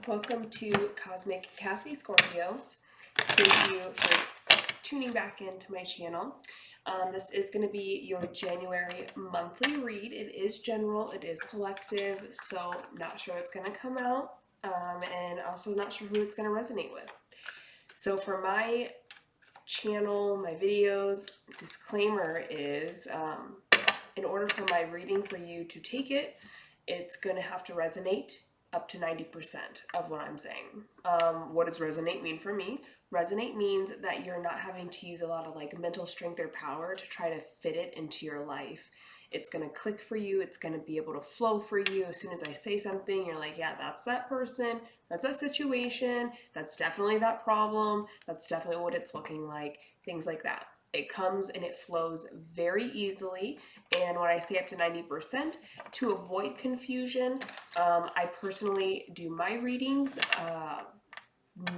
Welcome to Cosmic Cassie Scorpios. Thank you for tuning back into my channel. This is going to be your January monthly read. It is general, it is collective, so not sure it's going to come out, and also not sure who it's going to resonate with. So for my channel, my videos, disclaimer is, in order for my reading for you to take it, it's going to have to resonate up to 90% of what I'm saying. What does resonate mean for me? Resonate means that you're not having to use a lot of like mental strength or power to try to fit it into your life. It's going to click for you. It's going to be able to flow for you. As soon as I say something, you're like, yeah, that's that person. That's that situation. That's definitely that problem. That's definitely what it's looking like. Things like that. It comes and it flows very easily. And when I say up to 90%, to avoid confusion, I personally do my readings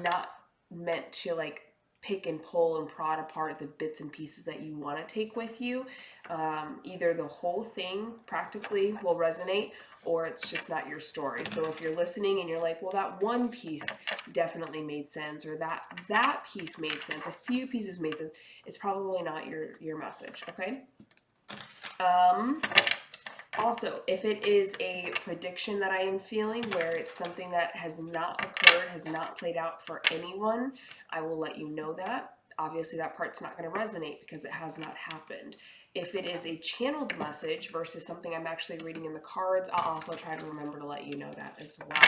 not meant to like pick and pull and prod apart the bits and pieces that you want to take with you. Either the whole thing practically will resonate, or it's just not your story. So if you're listening and you're like, well, that one piece definitely made sense, or that piece made sense, a few pieces made sense, it's probably not your message, okay? Also, if it is a prediction that I am feeling where it's something that has not occurred, has not played out for anyone, I will let you know that. Obviously, that part's not going to resonate because it has not happened. If it is a channeled message versus something I'm actually reading in the cards, I'll also try to remember to let you know that as well.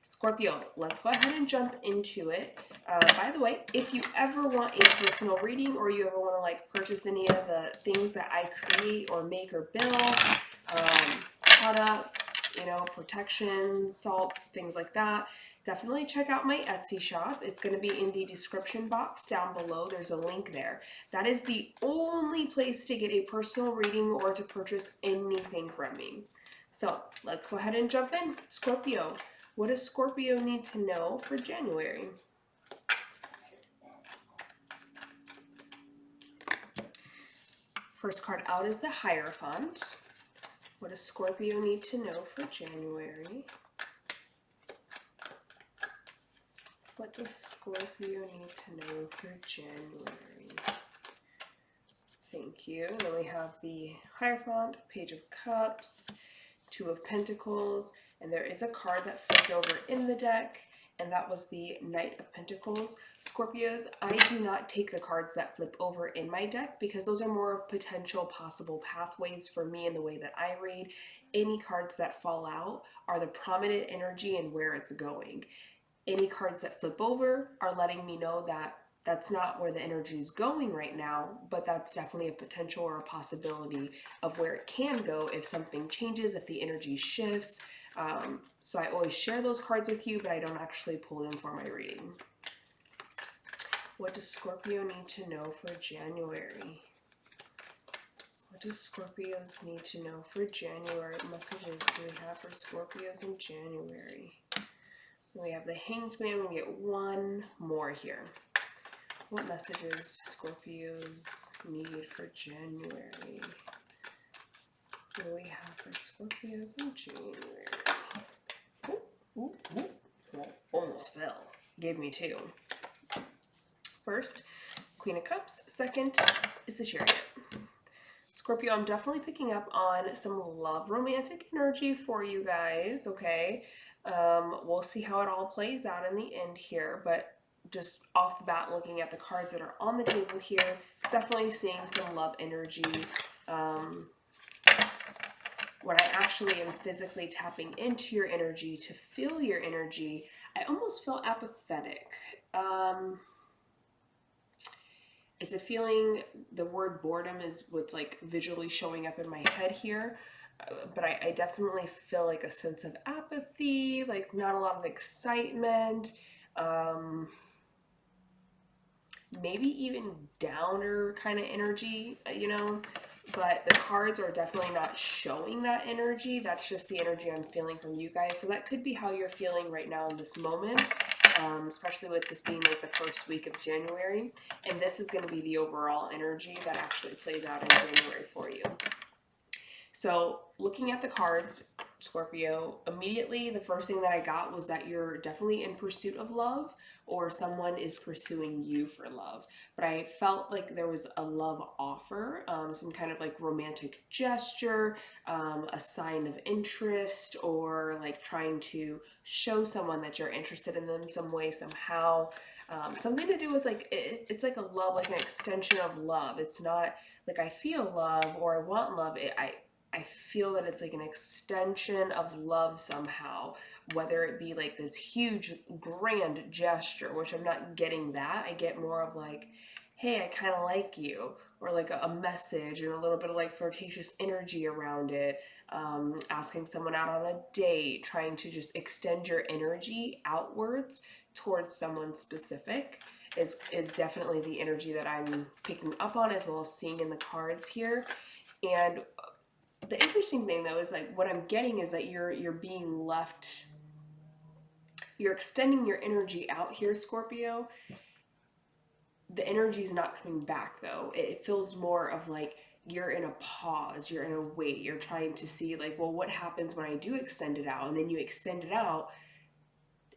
Scorpio, let's go ahead and jump into it. By the way, if you ever want a personal reading or you ever want to like purchase any of the things that I create or make or build, products, protection, salts, things like that, definitely check out my Etsy shop. It's going to be in the description box down below. There's a link there. That is the only place to get a personal reading or to purchase anything from me. So let's go ahead and jump in. Scorpio, what does Scorpio need to know for January? First card out is the Hierophant. What does Scorpio need to know for January? What does Scorpio need to know for January? Thank you. And then we have the Hierophant, Page of Cups, Two of Pentacles, and there is a card that flipped over in the deck, and that was the Knight of Pentacles. Scorpios, I do not take the cards that flip over in my deck because those are more of potential possible pathways for me in the way that I read. Any cards that fall out are the prominent energy and where it's going. Any cards that flip over are letting me know that that's not where the energy is going right now, but that's definitely a potential or a possibility of where it can go if something changes, if the energy shifts. So I always share those cards with you, but I don't actually pull them for my reading. What does Scorpio need to know for January? What does Scorpios need to know for January? What messages do we have for Scorpios in January? We have the Hanged Man. We get one more here. What messages do Scorpios need for January? What do we have for Scorpios in January? Almost fell. Gave me two. First, Queen of Cups. Second is the Chariot. Scorpio, I'm definitely picking up on some love romantic energy for you guys, okay? We'll see how it all plays out in the end here, but just off the bat, looking at the cards that are on the table here, definitely seeing some love energy. When I actually am physically tapping into your energy to feel your energy, I almost feel apathetic. It's a feeling, the word boredom is what's like visually showing up in my head here. But I definitely feel like a sense of apathy, like not a lot of excitement, maybe even downer kind of energy, but the cards are definitely not showing that energy. That's just the energy I'm feeling from you guys. So that could be how you're feeling right now in this moment, especially with this being like the first week of January. And this is going to be the overall energy that actually plays out in January for you. So looking at the cards, Scorpio, immediately the first thing that I got was that you're definitely in pursuit of love, or someone is pursuing you for love. But I felt like there was a love offer, some kind of like romantic gesture, a sign of interest, or like trying to show someone that you're interested in them some way, somehow. Something to do with like it's like a love, like an extension of love. It's not like I feel love or I want love. I feel that it's like an extension of love somehow, whether it be like this huge grand gesture, which I'm not getting that. I get more of like, hey, I kind of like you, or like a message and a little bit of like flirtatious energy around it. Asking someone out on a date, trying to just extend your energy outwards towards someone specific is definitely the energy that I'm picking up on, as well as seeing in the cards here. And the interesting thing though is like what I'm getting is that you're being left, you're extending your energy out here, Scorpio. The energy is not coming back though. It feels more of like you're in a pause, you're in a wait, you're trying to see like, well, what happens when I do extend it out? And then you extend it out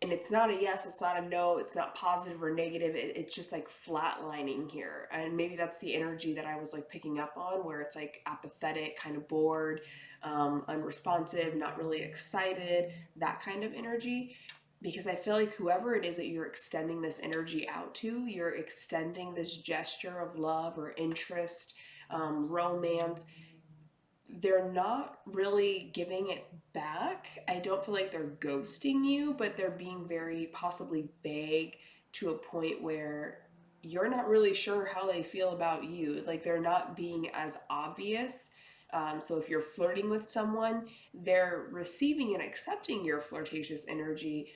and it's not a yes, it's not a no, it's not positive or negative. It's just like flatlining here. And maybe that's the energy that I was like picking up on, where it's like apathetic, kind of bored, unresponsive, not really excited, that kind of energy. Because I feel like whoever it is that you're extending this energy out to, you're extending this gesture of love or interest, romance, they're not really giving it back. I don't feel like they're ghosting you, but they're being very possibly vague to a point where you're not really sure how they feel about you. Like they're not being as obvious. So if you're flirting with someone, they're receiving and accepting your flirtatious energy,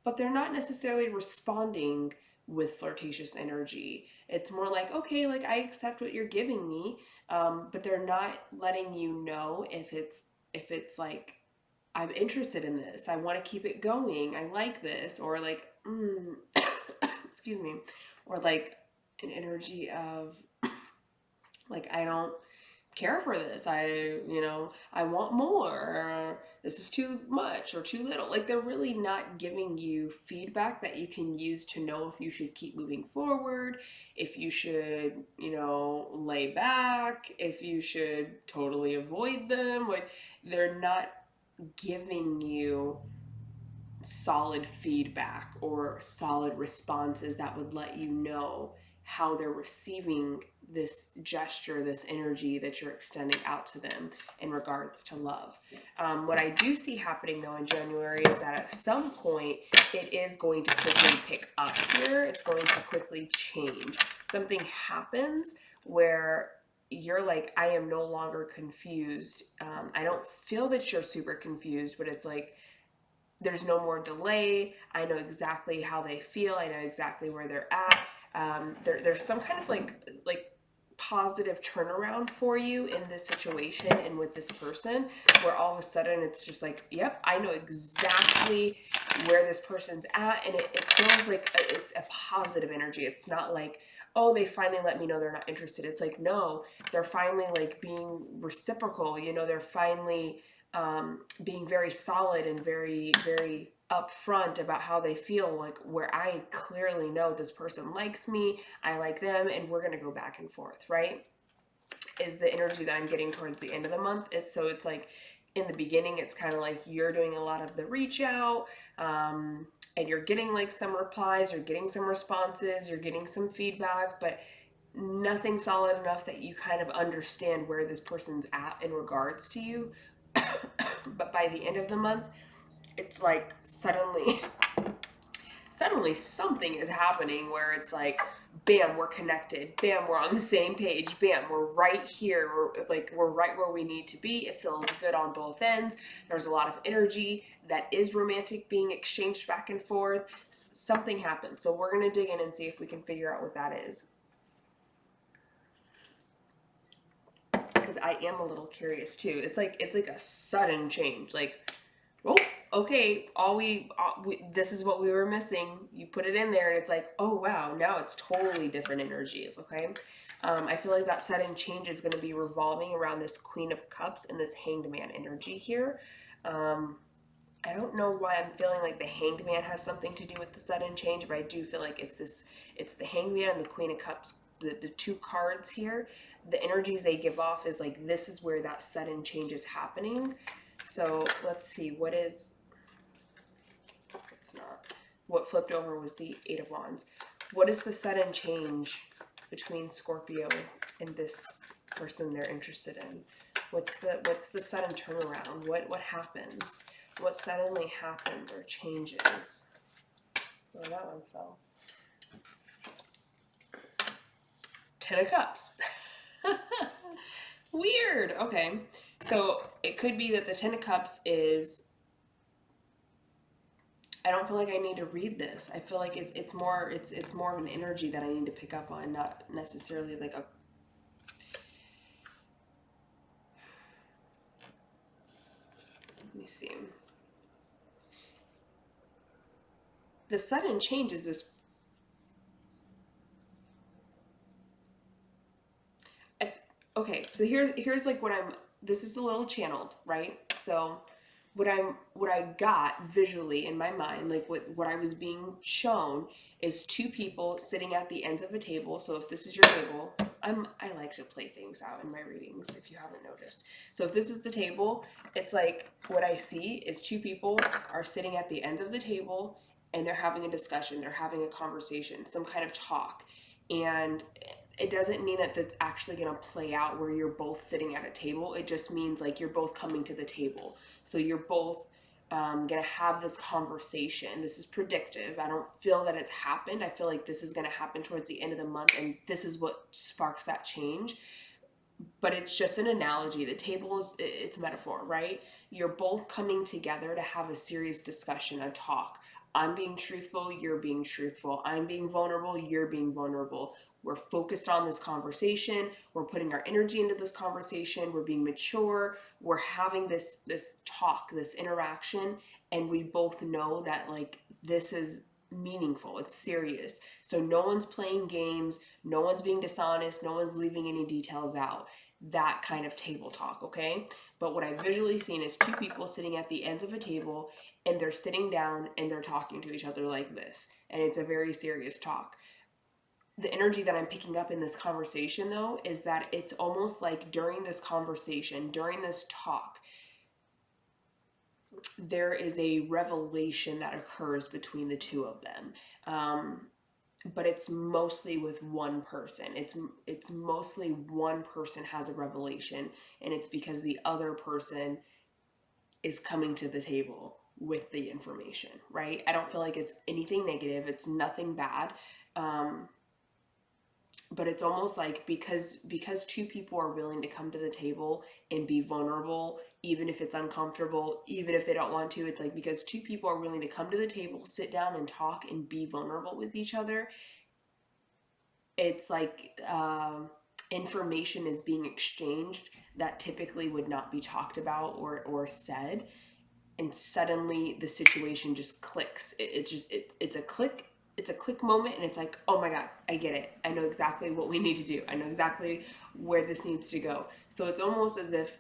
but they're not necessarily responding with flirtatious energy. It's more like, okay, like I accept what you're giving me, but they're not letting you know if it's like I'm interested in this, I want to keep it going, I like this, or like, excuse me, or like an energy of like I don't care for this. I want more. This is too much or too little. Like they're really not giving you feedback that you can use to know if you should keep moving forward, if you should, lay back, if you should totally avoid them. Like they're not giving you solid feedback or solid responses that would let you know how they're receiving this gesture, this energy that you're extending out to them in regards to love. What I do see happening though in January is that at some point it is going to quickly pick up here. It's going to quickly change. Something happens where you're like, I am no longer confused. I don't feel that you're super confused, but it's like, there's no more delay. I know exactly how they feel. I know exactly where they're at. There's some kind of like positive turnaround for you in this situation and with this person, where all of a sudden it's just like, yep, I know exactly where this person's at, and it feels like it's a positive energy. It's not like, oh, they finally let me know they're not interested. It's like, no, they're finally like being reciprocal. They're finally being very solid and very, very upfront about how they feel, like where I clearly know this person likes me, I like them, and we're going to go back and forth, right? Is the energy that I'm getting towards the end of the month. It's like in the beginning, it's kind of like you're doing a lot of the reach out, and you're getting like some replies, you're getting some responses, you're getting some feedback, but nothing solid enough that you kind of understand where this person's at in regards to you. But by the end of the month, it's like suddenly something is happening where it's like, bam, we're connected, bam, we're on the same page, bam, we're right here, we're right where we need to be. It feels good on both ends. There's a lot of energy that is romantic being exchanged back and forth. Something happened. So we're going to dig in and see if we can figure out what that is, because I am a little curious too. It's like a sudden change. Like, oh, okay, this is what we were missing. You put it in there, and it's like, oh wow, now it's totally different energies. Okay, I feel like that sudden change is going to be revolving around this Queen of Cups and this Hanged Man energy here. I don't know why I'm feeling like the Hanged Man has something to do with the sudden change, but I do feel like it's the Hanged Man and the Queen of Cups, the two cards here. The energies they give off is like, this is where that sudden change is happening. So let's see, it's not. What flipped over was the Eight of Wands. What is the sudden change between Scorpio and this person they're interested in? What's the sudden turnaround? What happens? What suddenly happens or changes? Oh, that one fell. Ten of Cups. Weird. Okay. So it could be that the Ten of Cups is, I don't feel like I need to read this. I feel like it's more of an energy that I need to pick up on, not necessarily like a. Let me see. The sudden change is this. Okay, so here's like what I'm. This is a little channeled, right? So what I got visually in my mind, like what I was being shown, is two people sitting at the ends of a table. So if this is your table, I like to play things out in my readings, if you haven't noticed. So if this is the table, it's like what I see is two people are sitting at the ends of the table and they're having a discussion, they're having a conversation, some kind of talk. And it doesn't mean that that's actually going to play out where you're both sitting at a table. It just means like you're both coming to the table. So you're both going to have this conversation. This is predictive. I don't feel that it's happened. I feel like this is going to happen towards the end of the month, and this is what sparks that change. But it's just an analogy. The table is, it's a metaphor, right? You're both coming together to have a serious discussion, a talk. I'm being truthful, you're being truthful. I'm being vulnerable, you're being vulnerable. We're focused on this conversation. We're putting our energy into this conversation. We're being mature. We're having this talk, this interaction, and we both know that like this is meaningful. It's serious. So no one's playing games. No one's being dishonest. No one's leaving any details out. That kind of table talk, okay? But what I've visually seen is two people sitting at the ends of a table, and they're sitting down and they're talking to each other like this. And it's a very serious talk. The energy that I'm picking up in this conversation, though, is that it's almost like during this conversation, during this talk, there is a revelation that occurs between the two of them. But it's mostly with one person. It's mostly one person has a revelation, and it's because the other person is coming to the table with the information, right? I don't feel like it's anything negative. It's nothing bad. But it's almost like because two people are willing to come to the table and be vulnerable, even if it's uncomfortable, even if they don't want to, it's like because two people are willing to come to the table, sit down and talk and be vulnerable with each other, it's like information is being exchanged that typically would not be talked about or said, and suddenly the situation just clicks. It's a click. It's a click moment, and it's like, oh my God, I get it. I know exactly what we need to do. I know exactly where this needs to go. So it's almost as if,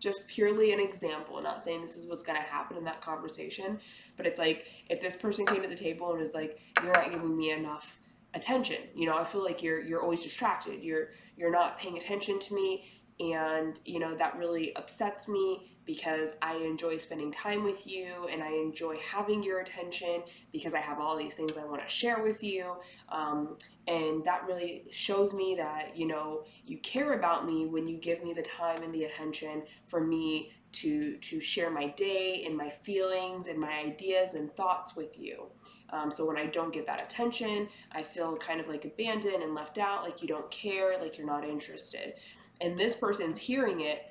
just purely an example, not saying this is what's going to happen in that conversation, but it's like if this person came to the table and was like, you're not giving me enough attention. You know, I feel like you're always distracted. You're not paying attention to me, and you know that really upsets me because I enjoy spending time with you and I enjoy having your attention because I have all these things I want to share with you. And that really shows me that, you know, you care about me when you give me the time and the attention for me to share my day and my feelings and my ideas and thoughts with you. So when I don't get that attention, I feel kind of like abandoned and left out, like you don't care, like you're not interested. And this person's hearing it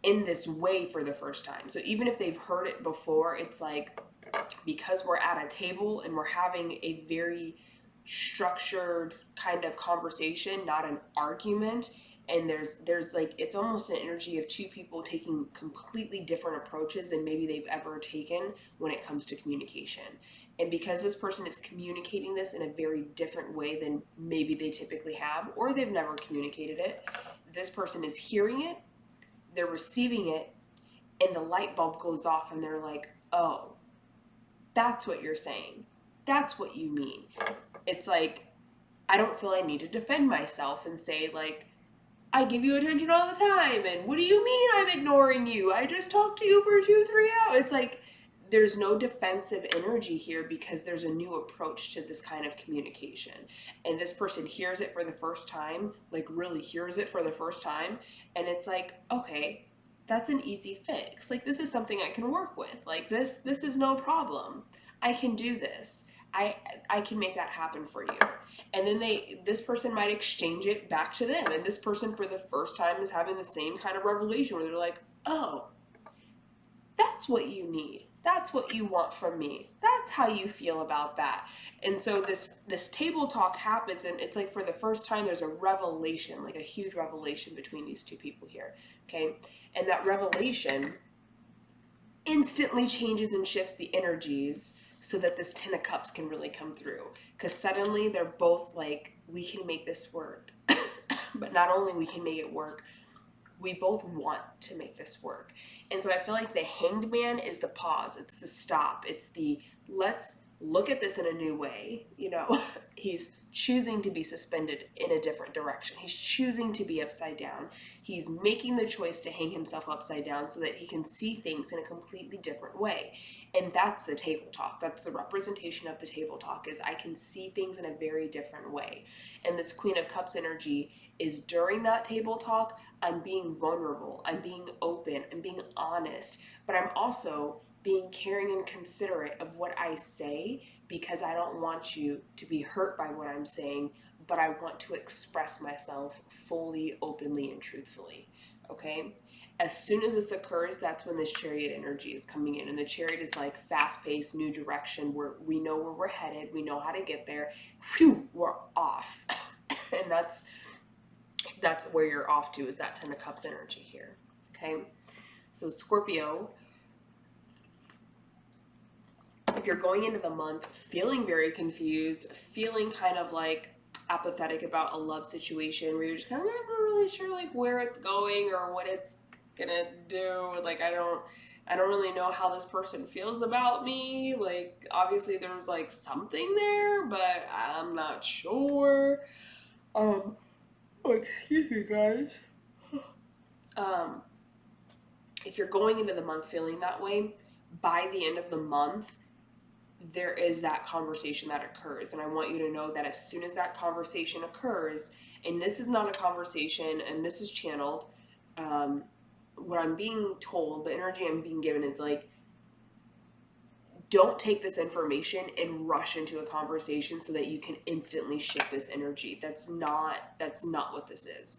in this way for the first time. So even if they've heard it before, it's like because we're at a table and we're having a very structured kind of conversation, not an argument, and there's like it's almost an energy of two people taking completely different approaches than maybe they've ever taken when it comes to communication. And because this person is communicating this in a very different way than maybe they typically have, or they've never communicated it, this person is hearing it, they're receiving it, and the light bulb goes off and they're like, oh, that's what you're saying. That's what you mean. It's like, I don't feel I need to defend myself and say like, I give you attention all the time, and what do you mean I'm ignoring you? I just talked to you for 2-3 hours. It's like there's no defensive energy here because there's a new approach to this kind of communication. And this person hears it for the first time, like really hears it for the first time, and it's like, okay, that's an easy fix. Like this is something I can work with. Like this is no problem. I can do this. I can make that happen for you. And then this person might exchange it back to them, and this person for the first time is having the same kind of revelation where they're like, oh, that's what you need, that's what you want from me, that's how you feel about that. And so this table talk happens, and it's like for the first time there's a revelation, like a huge revelation between these two people here. Okay, and that revelation instantly changes and shifts the energies so that this 10 of cups can really come through, because suddenly they're both like, we can make this work. But not only we can make it work, we both want to make this work. And so I feel like the Hanged Man is the pause, it's the stop, it's the let's look at this in a new way. He's choosing to be suspended in a different direction. He's choosing to be upside down. He's making the choice to hang himself upside down so that he can see things in a completely different way. And that's the table talk. That's the representation of the table talk, is I can see things in a very different way. And this Queen of Cups energy is during that table talk, I'm being vulnerable, I'm being open, I'm being honest, but I'm also being caring and considerate of what I say, because I don't want you to be hurt by what I'm saying, but I want to express myself fully, openly, and truthfully. Okay? As soon as this occurs, that's when this Chariot energy is coming in. And the Chariot is like fast-paced, new direction, where we know where we're headed, we know how to get there. Phew, we're off. And that's where you're off to, is that 10 of Cups energy here. Okay? So Scorpio, if you're going into the month feeling very confused, feeling kind of like apathetic about a love situation where you're just kind of, I'm not really sure like where it's going or what it's gonna do. Like I don't really know how this person feels about me. Like obviously there's like something there, but I'm not sure. Oh, excuse me, guys. If you're going into the month feeling that way, by the end of the month, there is that conversation that occurs. And I want you to know that as soon as that conversation occurs, and this is not a conversation, and this is channeled, what I'm being told, the energy I'm being given is like, don't take this information and rush into a conversation so that you can instantly shift this energy. That's not what this is.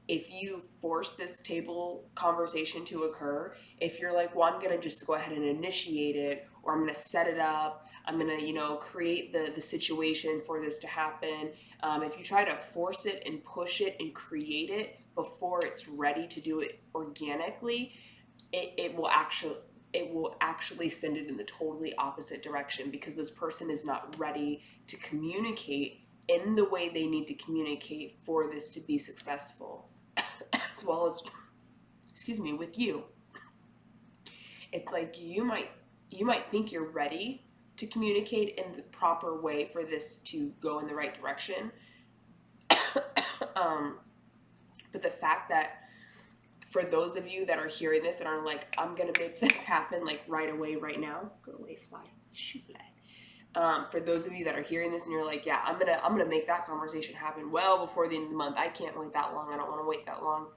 If you force this table conversation to occur, if you're like, well, I'm going to just go ahead and initiate it, or I'm going to set it up, I'm going to, create the situation for this to happen. If you try to force it and push it and create it before it's ready to do it organically, it will actually send it in the totally opposite direction, because this person is not ready to communicate in the way they need to communicate for this to be successful. As well as, with you. It's like you might think you're ready to communicate in the proper way for this to go in the right direction. But the fact that for those of you that are hearing this and are like, I'm going to make this happen like right away, right now, go away, fly, shoot flag. For those of you that are hearing this and you're like, yeah, I'm gonna make that conversation happen well before the end of the month. I can't wait that long. I don't want to wait that long.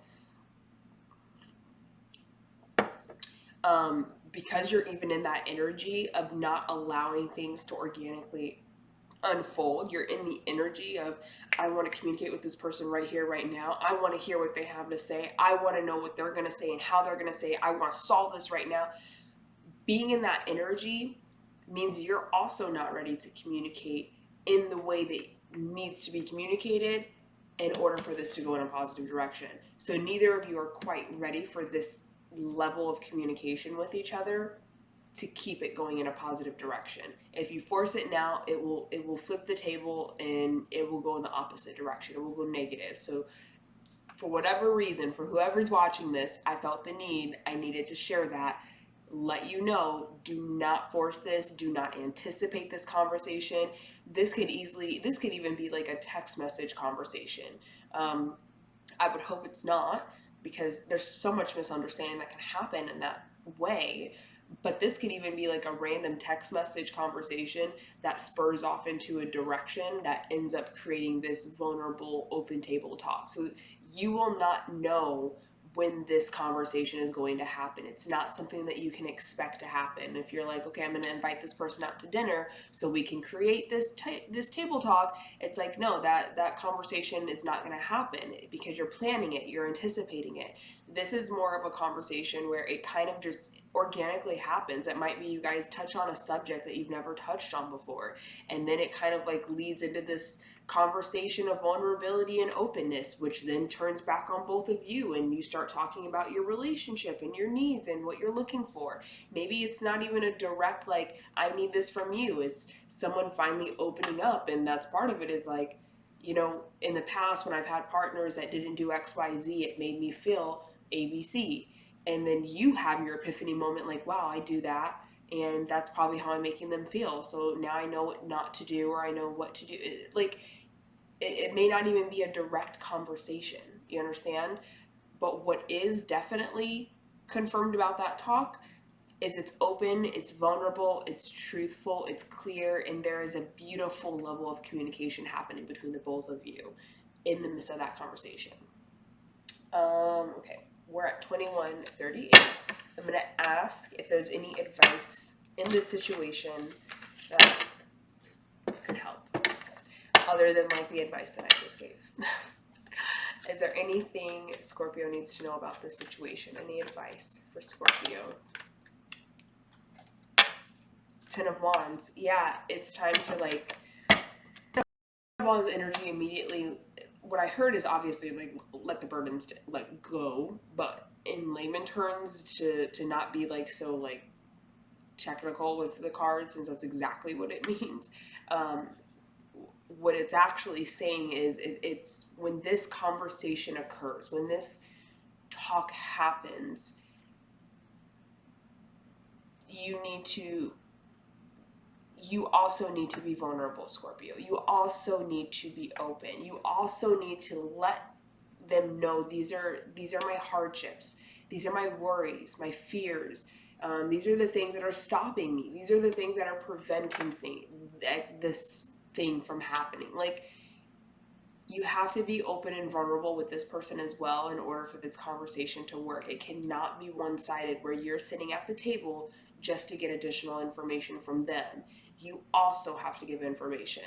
Because you're even in that energy of not allowing things to organically unfold. You're in the energy of, I want to communicate with this person right here, right now. I want to hear what they have to say. I want to know what they're going to say and how they're going to say it. I want to solve this right now. Being in that energy means you're also not ready to communicate in the way that needs to be communicated in order for this to go in a positive direction. So neither of you are quite ready for this level of communication with each other to keep it going in a positive direction. If you force it now, it will flip the table and it will go in the opposite direction. It will go negative. So for whatever reason, for whoever's watching this, I felt the need, I needed to share that. Let you know, do not force this, do not anticipate this conversation. This could even be like a text message conversation. I would hope it's not, because there's so much misunderstanding that can happen in that way. But this could even be like a random text message conversation that spurs off into a direction that ends up creating this vulnerable open table talk. So you will not know when this conversation is going to happen. It's not something that you can expect to happen. If you're like, okay, I'm going to invite this person out to dinner so we can create this table talk, it's like, no, that conversation is not going to happen because you're planning it, you're anticipating it. This is more of a conversation where it kind of just organically happens. It might be you guys touch on a subject that you've never touched on before, and then it kind of like leads into this conversation of vulnerability and openness, which then turns back on both of you, and you start talking about your relationship and your needs and what you're looking for. Maybe it's not even a direct like, I need this from you. It's someone finally opening up, and that's part of it, is like, in the past when I've had partners that didn't do XYZ, it made me feel ABC. And then you have your epiphany moment like, wow, I do that. And that's probably how I'm making them feel. So now I know what not to do, or I know what to do. It may not even be a direct conversation. You understand? But what is definitely confirmed about that talk is it's open, it's vulnerable, it's truthful, it's clear, and there is a beautiful level of communication happening between the both of you in the midst of that conversation. Okay, we're at 21:38. I'm going to ask if there's any advice in this situation that could help, other than like the advice that I just gave. Is there anything Scorpio needs to know about this situation? Any advice for Scorpio? 10 of Wands. Yeah, it's time to like... 10 of Wands energy immediately... What I heard is obviously like let the burdens let go, but in layman terms, to not be like so like technical with the cards, since that's exactly what it means. What it's actually saying is it's when this conversation occurs, when this talk happens, you also need to be vulnerable, Scorpio. You also need to be open. You also need to let them know these are my hardships. These are my worries, my fears. These are the things that are stopping me. These are the things that are preventing this thing from happening. Like, you have to be open and vulnerable with this person as well in order for this conversation to work. It cannot be one-sided where you're sitting at the table just to get additional information from them. You also have to give information.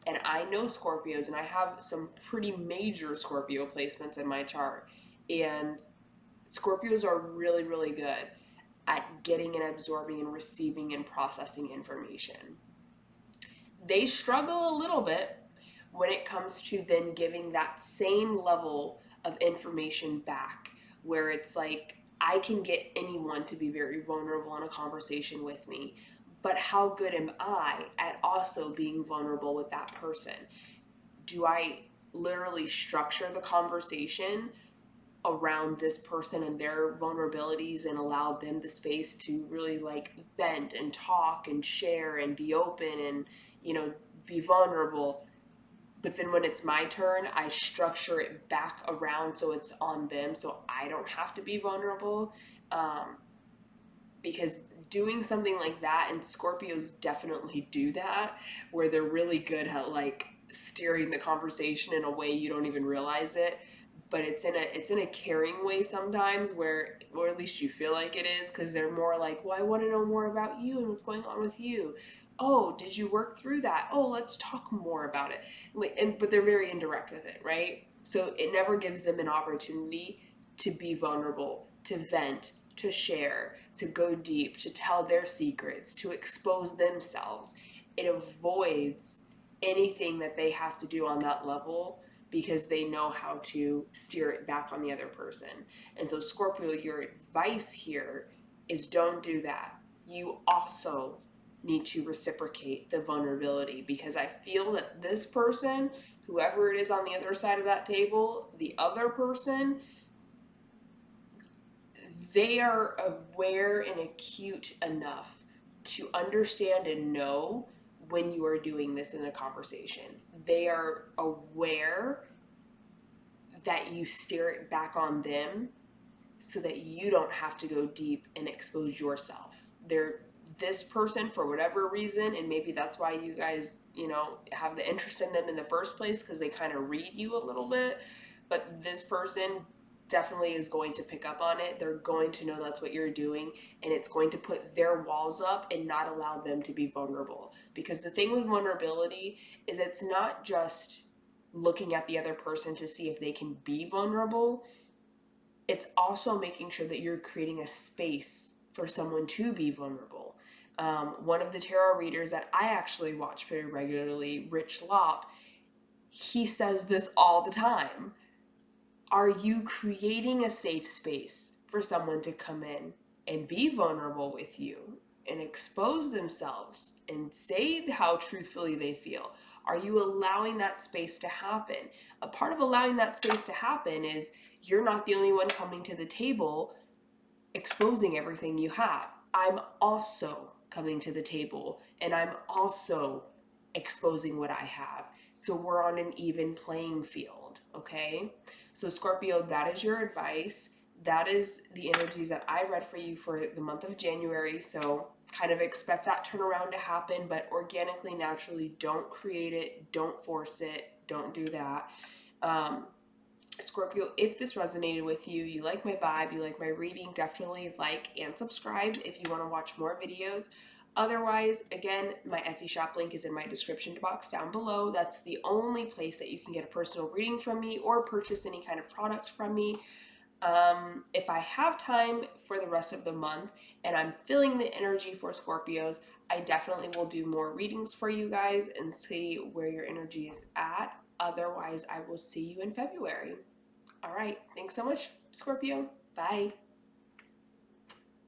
And I know Scorpios, and I have some pretty major Scorpio placements in my chart. And Scorpios are really, really good at getting and absorbing and receiving and processing information. They struggle a little bit when it comes to then giving that same level of information back, where it's like, I can get anyone to be very vulnerable in a conversation with me, but how good am I at also being vulnerable with that person? Do I literally structure the conversation around this person and their vulnerabilities and allow them the space to really like vent and talk and share and be open and, be vulnerable? But then when it's my turn, I structure it back around so it's on them, so I don't have to be vulnerable. Because doing something like that, and Scorpios definitely do that, where they're really good at like steering the conversation in a way you don't even realize it. But it's in a caring way sometimes, or at least you feel like it is, because they're more like, well, I want to know more about you and what's going on with you. Oh, did you work through that? Oh, let's talk more about it. But they're very indirect with it, right? So it never gives them an opportunity to be vulnerable, to vent, to share, to go deep, to tell their secrets, to expose themselves. It avoids anything that they have to do on that level, because they know how to steer it back on the other person. And so Scorpio, your advice here is don't do that. You also need to reciprocate the vulnerability, because I feel that this person whoever it is on the other side of that table, the other person, they are aware and acute enough to understand and know when you are doing this in a conversation. They are aware that you stare it back on them so that you don't have to go deep and expose yourself. They're this person for whatever reason, and maybe that's why you guys, have the interest in them in the first place, because they kind of read you a little bit. But this person definitely is going to pick up on it. They're going to know that's what you're doing, and it's going to put their walls up and not allow them to be vulnerable. Because the thing with vulnerability is it's not just looking at the other person to see if they can be vulnerable. It's also making sure that you're creating a space for someone to be vulnerable. One of the tarot readers that I actually watch pretty regularly, Rich Lop, he says this all the time. Are you creating a safe space for someone to come in and be vulnerable with you and expose themselves and say how truthfully they feel? Are you allowing that space to happen? A part of allowing that space to happen is you're not the only one coming to the table exposing everything you have. I'm also coming to the table and I'm also exposing what I have. So we're on an even playing field, okay? So Scorpio, that is your advice. That is the energies that I read for you for the month of January. So kind of expect that turnaround to happen, but organically, naturally, don't create it, don't force it, don't do that. Scorpio, if this resonated with you, you like my vibe, you like my reading, definitely like and subscribe if you want to watch more videos. Otherwise, again, my Etsy shop link is in my description box down below. That's the only place that you can get a personal reading from me or purchase any kind of product from me. If I have time for the rest of the month and I'm feeling the energy for Scorpios, I definitely will do more readings for you guys and see where your energy is at. Otherwise, I will see you in February. All right. Thanks so much, Scorpio. Bye.